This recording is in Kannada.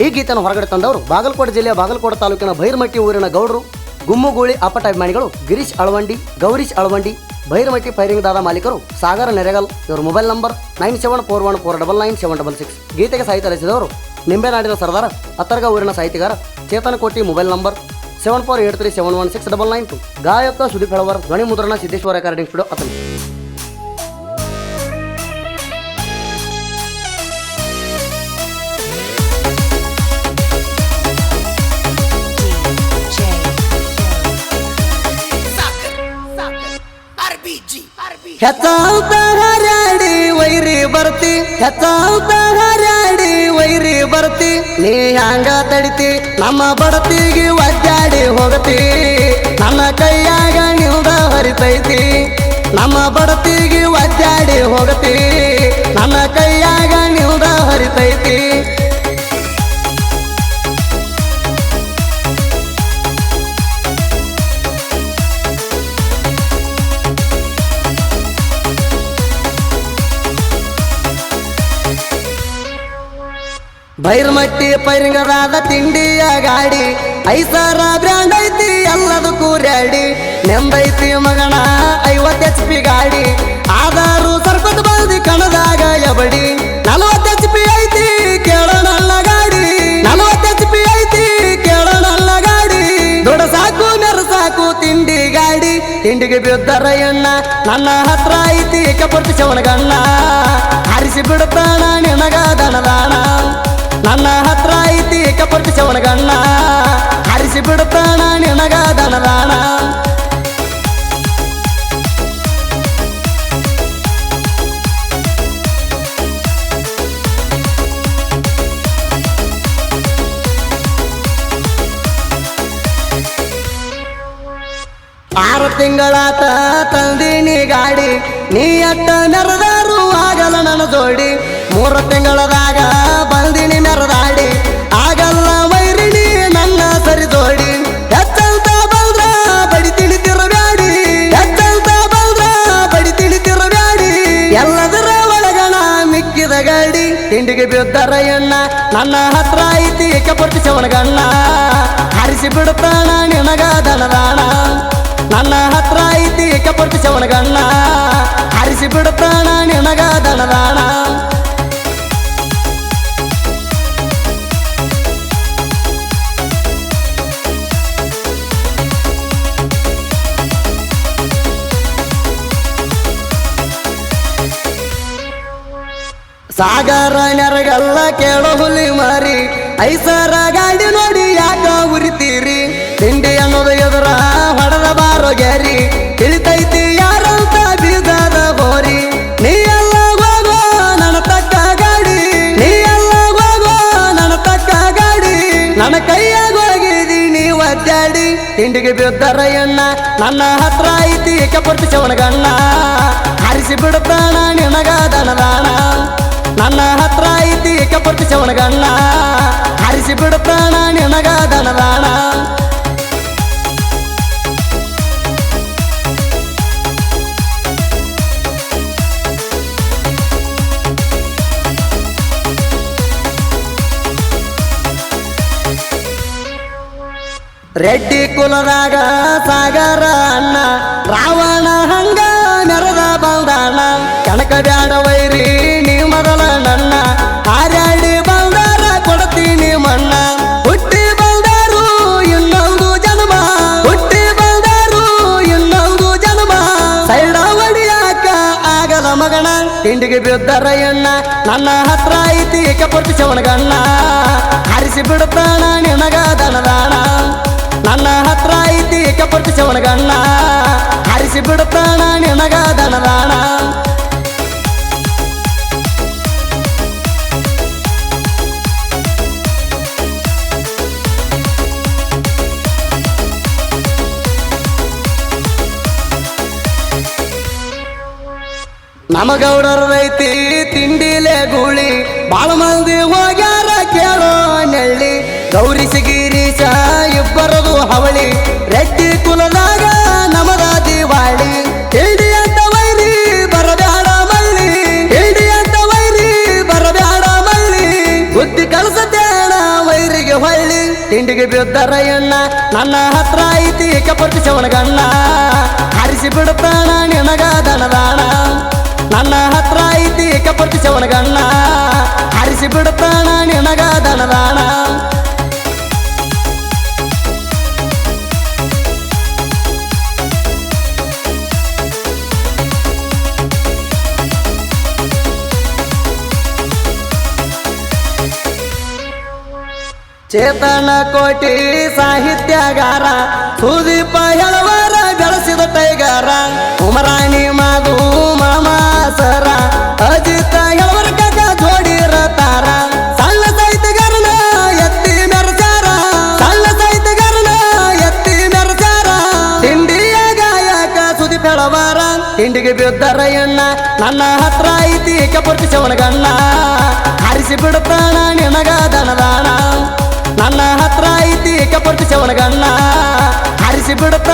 ಈ ಗೀತೆಯನ್ನು ಹೊರಗಡೆ ತಂದವರು ಬಾಗಲಕೋಟೆ ಜಿಲ್ಲೆಯ ಬಾಗಲಕೋಟೆ ತಾಲೂಕಿನ ಭೈರಮಟ್ಟಿ ಊರಿನ ಗೌಡರು ಗುಮ್ಮುಗೂಳಿ ಅಪ್ಪಟ ಅಭಿಮಾನಿಗಳು ಗಿರೀಶ್ ಅಳವಂಡಿ, ಗೌರೀಶ್ ಅಳವಂಡಿ, ಭೈರಮಟ್ಟಿ ಫೈರಿಂಗ್ ದಾದ ಮಾಲೀಕರು ಸಾಗರ ನೆರೆಗಲ್. ಇವರ ಮೊಬೈಲ್ ನಂಬರ್ 9741499766. ಗೀತೆಗೆ ಸಾಹಿತ್ಯ ರಚಿಸಿದವರು ನಿಂಬೆನಾಡಿನ ಸರ್ದಾರ ಅತ್ತರ್ಗ ಊರಿನ ಸಾಹಿತಿಗಾರ ಚೇತನ ಕೋಟಿ. Mobile number 7483716992. ಗಾಯಕ ಸುದೀಪ್ ಹೆಳವರ್. ಧ್ವನಿ ಮುದ್ರಣ ಸಿದ್ದೇಶ್ವರ ರೆಕಾರ್ಡಿಂಗ್ ಸ್ಟುಡಿಯೋ ಅತನಿ. ಹೆಚ್ಚಾವುತ ಹರ್ಯಾಡಿ ವೈರಿ ಬರ್ತಿ, ಹೆಚ್ಚಾವುತ ಹರ್ಯಾಡಿ ವೈರಿ ಬರ್ತಿ, ನೀ ಹ್ಯಾಂಗ ತಡಿತಿ ನಮ್ಮ ಬಡತಿಗೆ ಒದ್ದಾಡಿ ಹೋಗತಿ, ನನ್ನ ಕೈಯಾಗ ನಿಲ್ದ ಹರಿತೈತಿ, ನಮ್ಮ ಬಡತಿಗೆ ಒದ್ದಾಡಿ ಹೋಗತಿ, ನನ್ನ ಕೈಯಾಗ ನಿಲ್ದ ಹರಿತೈತಿ. ಭೈರಮಟ್ಟಿ ಪೈರಿಂಗದಾದ ತಿಂಡಿಯ ಗಾಡಿ, ಐಸಾರ ಬ್ರ್ಯಾಂಡ್ ಐತಿ ಎಲ್ಲದಕ್ಕೂ ರ್ಯಾಡಿ, ನೆಂದೈತಿ ಮಗಣ 50 HP ಗಾಡಿ, ಆಧಾರು ಸರ್ಪದ ಬಾಲ್ದಿ ಕಣದಾಗ ಎಬಡಿ, 40 HP ಐತಿ ಕೇಳೋಣಲ್ಲ ಗಾಡಿ, 40 HP ಐತಿ ಕೇಳೋಣಲ್ಲ ಗಾಡಿ, ದೊಡ್ಡ ಸಾಕು ಮೆರಸಾಕು ತಿಂಡಿ ಗಾಡಿ, ತಿಂಡಿಗೆ ಬಿದ್ದರ ಎಣ್ಣ ನನ್ನ ಹತ್ರ ಐತಿ ಕಪರ್ತಿ ಶವಣಗಣ್ಣ, ಹಾರಿಸಿ ಬಿಡುತ್ತಾನ ನಿನಗ ದನದಾಣ, ನನ್ನ ಹತ್ರ ಐತಿ ಕಪರ್ತಿ ಶವಣಗಣ್ಣ, ಹಾರಿಸಿ ಬಿಡುತ್ತಾನ ನಿನಗ ದನದಾಣ. ಆರು ತಿಂಗಳಾತ ತಂದಿನಿ ಗಾಡಿ, ನೀ ಅಟ್ಟ ನೆರದಾರು ಆಗಲ್ಲ ನನ್ನ ಜೋಡಿ, 3 ತಿಂಗಳದಾಗ ಬಂದಿನಿ ಮೆರದಾಡಿ, ಆಗಲ್ಲ ವೈರಿಣಿ ನನ್ನ ಸರಿ ಜೋಡಿ, ಹೆಚ್ಚಂತ ಬಂದ್ರ ಬಡಿ ತಿಳಿತಿರಬ್ಯಾಡಿ, ಹೆಚ್ಚಂತ ಬಂದ್ರ ಬಡಿ ತಿಳಿತಿರಬ್ಯಾಡಿ, ಎಲ್ಲದರ ಒಳಗಣ ಮಿಕ್ಕಿದ ಗಾಡಿ, ತಿಂಡಿಗೆ ಬಿದ್ದರ ಎಣ್ಣ ನನ್ನ ಹತ್ರ ಐತಿ ಕಪರ್ತಿ ಶವಣಗಣ್ಣ, ಹಾರಿಸಿ ಬಿಡುತ್ತಾನ ನಿನಗ ದನದಾಣ, ನನ್ನ ಹತ್ರ ಐತಿ ಕಪರ್ತಿ ಶವಣಗಣ್ಣ, ಹಾರಿಸಿ ಬಿಡುತ್ತಾನ ನಿನಗ ದನದಾಣ. ಸಾಗರ ನೆರಗಲ್ಲ ಕೇಳೋ ಹುಲಿ ಮಾರಿ, ಐಸರ ಗಾಡಿ ನೋಡಿ ಯಾಕ ಉರಿತೀರಿ, ತಿಂಡಿ ಅನ್ನೋದು ಎದುರ ಹೊಡೆದ ಬಾರೋ ಗ್ಯಾರಿ, ತಿಳಿತೈತಿ ಯಾರಂತ ಬೀಗದ ಬೋರಿ, ನೀ ಎಲ್ಲ ಹೋಗೋ ನನ್ನ ತಕ್ಕ ಗಾಡಿ, ನೀ ಎಲ್ಲ ಹೋಗೋ ನನ್ನ ತಕ್ಕ ಗಾಡಿ, ನನ್ನ ಕೈಯಾಗ ಹೋಗಿದೀನಿ ಒದ್ದಾಡಿ, ತಿಂಡಿಗೆ ಬಿದ್ದರ ಎಣ್ಣ ನನ್ನ ಹತ್ರ ಐತಿ ಕಪರ್ತಿ ಶವಣಗಣ್ಣ, ಹಾರಿಸಿ ಬಿಡುತ್ತಾನ ನಿನಗ ದನದಾಣ, ನನ್ನ ಹತ್ರ ಐತಿ ಕಪರ್ತಿ ಶವಣಗಣ್ಣ, ಹಾರಿಸಿ ಬಿಡುತ್ತಾನ ನಿನಗ ದನದಾಣ. ರೆಡ್ಡಿ ಕುಲದಾಗ ಸಾಗರ ಅಣ್ಣ, ರಾವಣ ಹಂಗ ನೆರದ ಬಂದಾಣ, ಕಣಕ ಬ್ಯಾಡ ವೈರಿ ನೀ ಮೊದಲ ನನ್ನ, ಹಾರ್ಯಾಡಿ ಬಂದಾರ ಕೊಡ್ತೀನಿ ಮಣ್ಣ, ಹುಟ್ಟಿ ಬಂದಾರು ಇನ್ನೊಂದು ಜನ್ಮ, ಹುಟ್ಟಿ ಬಂದಾರು ಇನ್ನೊಂದು ಜನ್ಮ, ಸೈಡ ಹೊಡಿಯಾಕ ಆಗದ ಮಗಣ, ತಿಂಡಿಗೆ ಬಿದ್ದರ ಎಣ್ಣ ನನ್ನ ಹತ್ರ ಐತಿ ಕಪರ್ತಿ ಶವಣಗಣ್ಣ, ಹಾರಿಸಿ ಬಿಡುತ್ತಾನ ನಿನಗ ದನದಾಣ, ನನ್ನ ಹತ್ರ ಐತಿ ಕಪರ್ತಿ ಶವಣಗಣ್ಣ, ಹಾರಿಸಿ ಬಿಡುತ್ತಾನ ನಿನಗ ದನದಾಣ. ನಮಗೌಡರೈತಿ ತಿಂಡಿಲೆ ಗೂಳಿ, ಬಾಳ ಮಂದಿ ಹೋಗ್ಯಾರ ಕೇಳೋ ನೆಳ್ಳಿ, ಗೌರೀಶ ಗಿರೀಶ ಇಬ್ಬರದು ಹವಳಿ, ರೆಡ್ಡಿ ಕುಲದಾಗ ನಮದ ದಿವಾಳಿ, ತಿಂಡಿ ಅಂತ ವೈರಿ ಬರಬ್ಯಾಡ ಮಳ್ಳಿ, ತಿಂಡಿ ಅಂತ ವೈರಿ ಬರಬ್ಯಾಡ ಮಳ್ಳಿ, ಬುದ್ಧಿ ಕಲಸತೇಣ ವೈರಿ ಊರಿಗೆ ಹೊಳ್ಳಿ ತಿಂಡಿಗೆ ಬಿದ್ದರ ಎಣ್ಣ ನನ್ನ ಹತ್ರ ಐತಿ ಕಪರ್ತಿ ಚವಣಗಣ್ಣ ಹರಿಸಿ ಬಿಡ್ತಾನ ನಿನಗ ದನದಾಣ ನನ್ನ ಹತ್ರ ಐತಿ ಕಪರ್ತಿ ಚವಣಗಣ್ಣ ಹರಿಸಿ ಬಿಡ್ತಾನ ನಿನಗ ದನದಾಣ ಚೇತನ ಕೋಟಿ ಸಾಹಿತ್ಯಗಾರ ಸುದೀಪ ಹೇಳುವರ ಬೆಳೆಸಿದ ಟೈಗಾರ ಉಮರಾಣಿ ಮಾಧು ಮಾಮಾಸರ ಅಜಿತ ಹೇಳುವರ ಕಗ ಜೋಡಿರತಾರ ಸಣ್ಣ ಸಾಹಿತ್ಯಗಾರನ ಎತ್ತಿ ಮೆರಚಾರ ಸಣ್ಣ ಸಾಹಿತ್ಯಗಾರನ ಎತ್ತಿ ಮೆರಚಾರ ತಿಂಡಿಯ ಗಾಯಕ ಸುದೀಪ್ ಹೇಳುವರ ತಿಂಡಿಗೆ ಬಿದ್ದರ ಎಣ್ಣ ನನ್ನ ಹತ್ರ ಐತಿ ಕಪರ್ತಿ ಚವಣಗಣ್ಣ ಹರಿಸಿ ಬಿಡ್ತಾನ ನಿನಗ ದನದಾಣ ನನ್ನ ಹತ್ರ ಐತಿ ಕಪರ್ತಿ ಚವಣಗಣ್ಣ ಹರಿಸಿ ಬಿಡ್ತಾನ